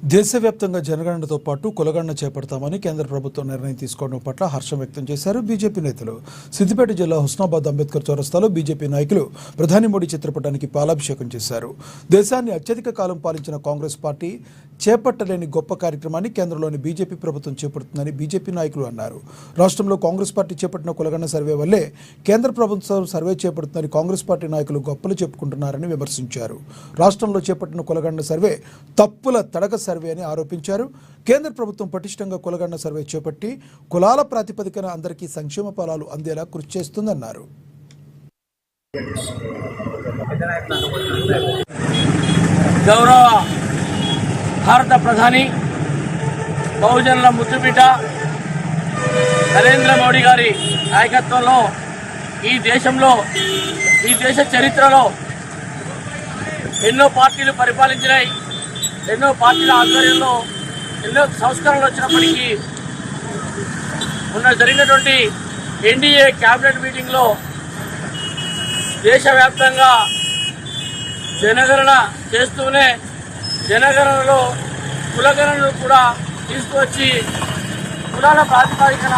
దేశవ్యాప్తంగా జనగణనతో పాటు కులగణన చేపడతామని కేంద్ర ప్రభుత్వం నిర్ణయం తీసుకోవడం పట్ల హర్షం వ్యక్తం చేశారు బీజేపీ నేతలు. సిద్దిపేట జిల్లా హుస్నాబాద్ అంబేద్కర్ చౌరస్తాలో బీజేపీ నాయకులు ప్రధాని మోడీ చిత్రపటానికి పాలాభిషేకం చేశారు. దేశాన్ని అత్యధిక కాలం పాలించిన కాంగ్రెస్ పార్టీ చేపట్టలేని గొప్ప కార్యక్రమాన్ని కేంద్రంలోని బీజేపీ ప్రభుత్వం చేపడుతుందని బీజేపీ నాయకులు అన్నారు. రాష్ట్రంలో కాంగ్రెస్ పార్టీ చేపట్టిన కులగణన సర్వే వల్లే కేంద్ర ప్రభుత్వం సర్వే చేపడుతుందని కాంగ్రెస్ పార్టీ నాయకులు గొప్పలు చెప్పుకుంటున్నారని విమర్శించారు. రాష్ట్రంలో చేపట్టిన కులగణన సర్వే తప్పుల తడక సర్వే అని ఆరోపించారు. కేంద్ర ప్రభుత్వం పటిష్టంగా కులగణన సర్వే చేపట్టి కులాల ప్రాతిపదికన అందరికీ సంక్షేమ ఫలాలు అందేలా కృషి చేస్తుందన్నారు. గౌరవ భారత ప్రధాని బహుజనుల ముద్దుబిడ్డ నరేంద్ర మోడీ గారి నాయకత్వంలో ఈ దేశ చరిత్రలో ఎన్నో పార్టీలు పరిపాలించినాయి. ఎన్నో పార్టీల ఆధ్వర్యంలో ఎన్నో సంస్కరణలు వచ్చినప్పటికీ జరిగినటువంటి ఎన్డీఏ క్యాబినెట్ మీటింగ్లో దేశవ్యాప్తంగా జనగణన చేస్తూనే జనగణనలో కులగణనలు కూడా తీసుకువచ్చి కులాల ప్రాతిపదికన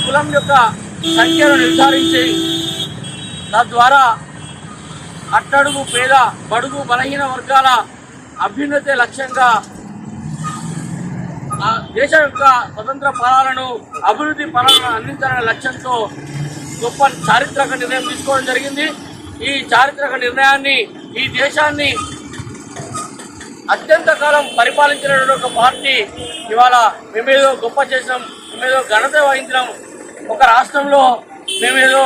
కులం యొక్క సంఖ్యను నిర్ధారించి తద్వారా అట్టడుగు పేద బడుగు బలహీన వర్గాల అభ్యున్నతే లక్ష్యంగా దేశం యొక్క స్వతంత్ర ఫలాలను అభివృద్ధి ఫలాలను అందించాలనే లక్ష్యంతో గొప్ప చారిత్రక నిర్ణయం తీసుకోవడం జరిగింది. ఈ చారిత్రక నిర్ణయాన్ని ఈ దేశాన్ని అత్యంత కాలం పరిపాలించినటువంటి ఒక పార్టీ ఇవాళ మేమేదో గొప్ప చేసినాం, మేమేదో ఘనత వహించినాం, ఒక రాష్ట్రంలో మేమేదో